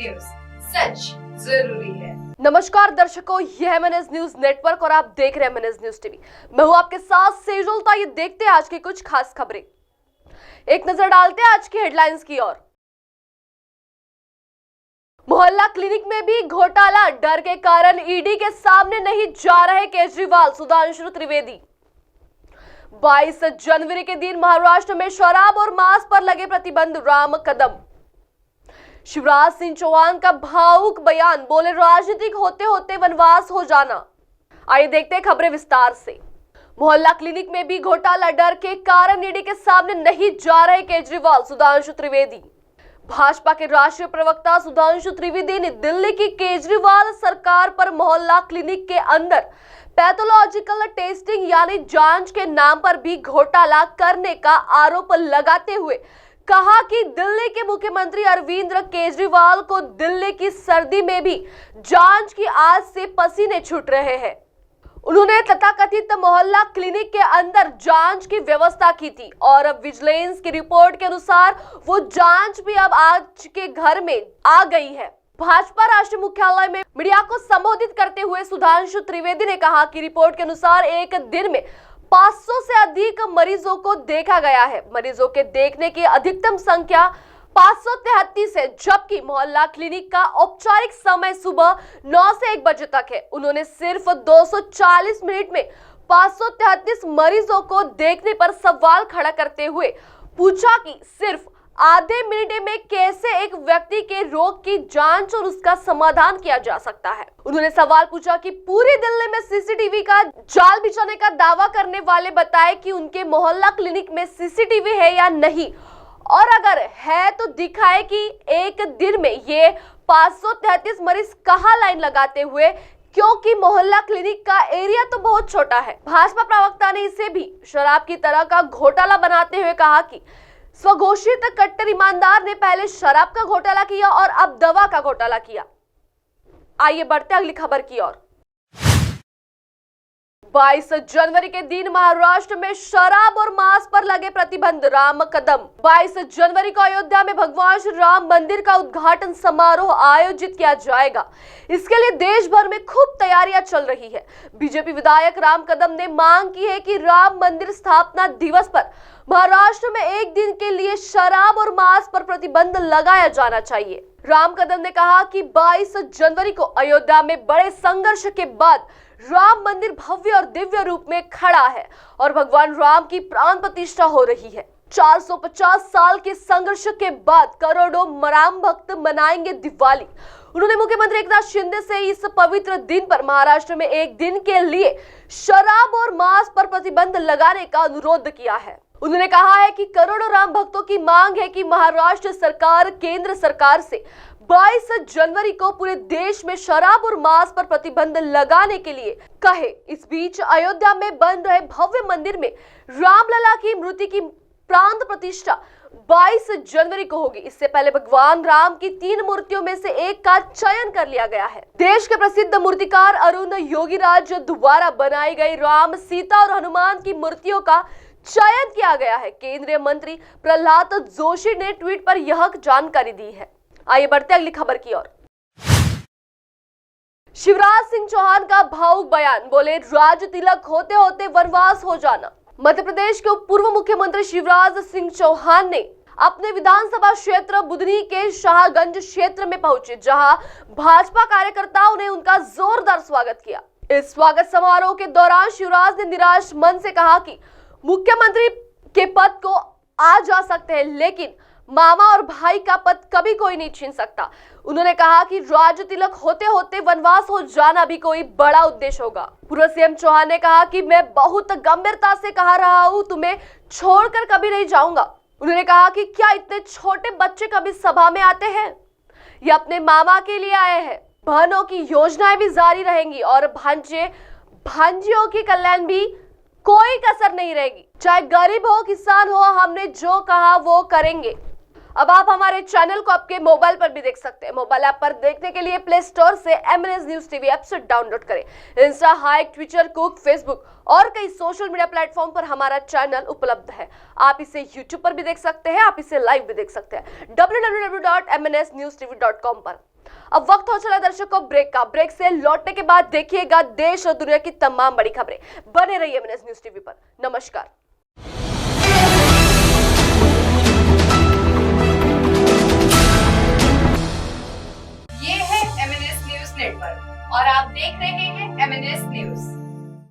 News, सच जरूरी है। नमस्कार दर्शकों, यह है एमएनएस न्यूज नेटवर्क और आप देख रहे हैं एमएनएस न्यूज टीवी। मैं हूं आपके साथ सेजल। तो ये देखते हैं आज की कुछ खास खबरें। एक नजर डालते हैं आज की हेडलाइंस की ओर। मोहल्ला क्लिनिक में भी घोटाला, डर के कारण ईडी के सामने नहीं जा रहे केजरीवाल, सुधांशु त्रिवेदी। 22 जनवरी के दिन महाराष्ट्र में शराब और मांस पर लगे प्रतिबंध, राम कदम। शिवराज सिंह चौहान का भावुक बयान, बोले राजनीतिक होते होते वनवास हो जाना। आइए देखते हैं खबरें विस्तार से। मोहल्ला क्लिनिक में भी घोटाला, डर के कारण ईडी के सामने नहीं जा रहे केजरीवाल, सुधांशु त्रिवेदी। भाजपा के राष्ट्रीय प्रवक्ता सुधांशु त्रिवेदी ने दिल्ली की केजरीवाल सरकार पर मोहल्ला क्लिनिक के अंदर पैथोलॉजिकल टेस्टिंग यानी जांच के नाम पर भी घोटाला करने का आरोप लगाते हुए कहा कि दिल्ली के मुख्यमंत्री अरविंद केजरीवाल को दिल्ली की सर्दी में भी जांच की आग से पसीने छूट रहे हैं। उन्होंने तथाकथित मोहल्ला क्लिनिक के अंदर जांच की व्यवस्था की थी और अब विजिलेंस की रिपोर्ट के अनुसार वो जांच भी अब आज के घर में आ गई है। भाजपा राष्ट्रीय मुख्यालय में मीडिया को संबोधित करते हुए सुधांशु त्रिवेदी ने कहा कि रिपोर्ट के अनुसार एक दिन में 500 से अधिक मरीजों को देखा गया है। मरीजों के देखने की अधिकतम संख्या 533 है, जबकि मोहल्ला क्लिनिक का औपचारिक समय सुबह 9 से 1 बजे तक है। उन्होंने सिर्फ 240 मिनट में 533 मरीजों को देखने पर सवाल खड़ा करते हुए पूछा कि सिर्फ आधे मिनट में कैसे एक व्यक्ति के रोग की जांच और उसका समाधान किया जा सकता है। उन्होंने सवाल पूछा कि पूरी दिल्ली में सीसीटीवी का जाल बिछाने का दावा करने वाले बताए कि उनके मोहल्ला क्लिनिक में सीसीटीवी है या नहीं, और अगर है तो दिखाए कि एक दिन में ये 533 मरीज कहां लाइन लगाते हुए, क्योंकि मोहल्ला क्लिनिक का एरिया तो बहुत छोटा है। भाजपा प्रवक्ता ने इसे भी शराब की तरह का घोटाला बनाते हुए कहा कि स्वघोषित कट्टर ईमानदार ने पहले शराब का घोटाला किया और अब दवा का घोटाला किया। आइए बढ़ते अगली खबर की ओर। 22 जनवरी के दिन महाराष्ट्र में शराब और मांस पर लगे प्रतिबंध, राम कदम। 22 जनवरी को अयोध्या में भगवान श्री राम मंदिर का उद्घाटन समारोह आयोजित किया जाएगा। इसके लिए देश भर में खूब तैयारियां चल रही है। बीजेपी विधायक राम कदम ने मांग की है कि राम मंदिर स्थापना दिवस पर महाराष्ट्र में एक दिन के लिए शराब और मांस पर प्रतिबंध लगाया जाना चाहिए। राम कदम ने कहा कि 22 जनवरी को अयोध्या में बड़े संघर्ष के बाद राम मंदिर भव्य और दिव्य रूप में खड़ा है और भगवान राम की प्राण प्रतिष्ठा हो रही है। 450 साल के संघर्ष के बाद करोड़ों राम भक्त मनाएंगे दिवाली। उन्होंने मुख्यमंत्री एकनाथ शिंदे से इस पवित्र दिन पर महाराष्ट्र में एक दिन के लिए शराब और मांस पर प्रतिबंध लगाने का अनुरोध किया है। उन्होंने कहा है कि करोड़ों राम भक्तों की मांग है कि महाराष्ट्र सरकार केंद्र सरकार से 22 जनवरी को पूरे देश में शराब और मांस पर प्रतिबंध लगाने के लिए कहे। इस बीच अयोध्या में बन रहे भव्य मंदिर में रामलला की मूर्ति की प्राण प्रतिष्ठा 22 जनवरी को होगी। इससे पहले भगवान राम की 3 मूर्तियों में से एक का चयन कर लिया गया है। देश के प्रसिद्ध मूर्तिकार अरुण योगीराज द्वारा बनाई गई राम, सीता और हनुमान की मूर्तियों का चयन किया गया है। केंद्रीय मंत्री प्रहलाद जोशी ने ट्वीट पर यह जानकारी दी है। आइए बढ़ते अगली खबर की ओर। शिवराज सिंह चौहान का भावुक बयान, बोले राज तिलक होते होते वनवास हो जाना। मध्य प्रदेश के पूर्व मुख्यमंत्री शिवराज सिंह चौहान ने अपने विधानसभा क्षेत्र बुधनी के शाहगंज क्षेत्र में पहुंचे, जहां भाजपा कार्यकर्ताओं ने उनका जोरदार स्वागत किया। इस स्वागत समारोह के दौरान शिवराज ने निराश मन से कहा कि मुख्यमंत्री के पद को आ जा सकते हैं, लेकिन मामा और भाई का पद कभी कोई नहीं छीन सकता। उन्होंने कहा कि राज तिलक होते होते वनवास हो जाना भी कोई बड़ा उद्देश्य होगा। पूर्व सीएम चौहान ने कहा कि मैं बहुत गंभीरता से कह रहा हूं, तुम्हें छोड़कर कभी नहीं जाऊंगा। उन्होंने कहा कि क्या इतने छोटे बच्चे कभी सभा में आते हैं? ये अपने मामा के लिए आए हैं। बहनों की योजनाएं भी जारी रहेंगी और भांजे भांजियों की कल्याण भी कोई कसर नहीं रहेगी। चाहे गरीब हो किसान हो, हमने जो कहा वो करेंगे। अब आप हमारे चैनल को आपके मोबाइल पर भी देख सकते हैं। मोबाइल ऐप पर देखने के लिए प्ले स्टोर से एमएनएस न्यूज टीवी ऐप से डाउनलोड करें। Insta, hike, Twitter, cook, Facebook और कई सोशल मीडिया प्लेटफॉर्म पर हमारा चैनल उपलब्ध है। आप इसे यूट्यूब पर भी देख सकते हैं, आप इसे लाइव भी देख सकते हैं www.mnsnewstv.com पर। अब वक्त हो चला दर्शकों ब्रेक का। ब्रेक से लौटने के बाद देखिएगा देश और दुनिया की तमाम बड़ी खबरें। बने रहिए MNS न्यूज टीवी पर। नमस्कार।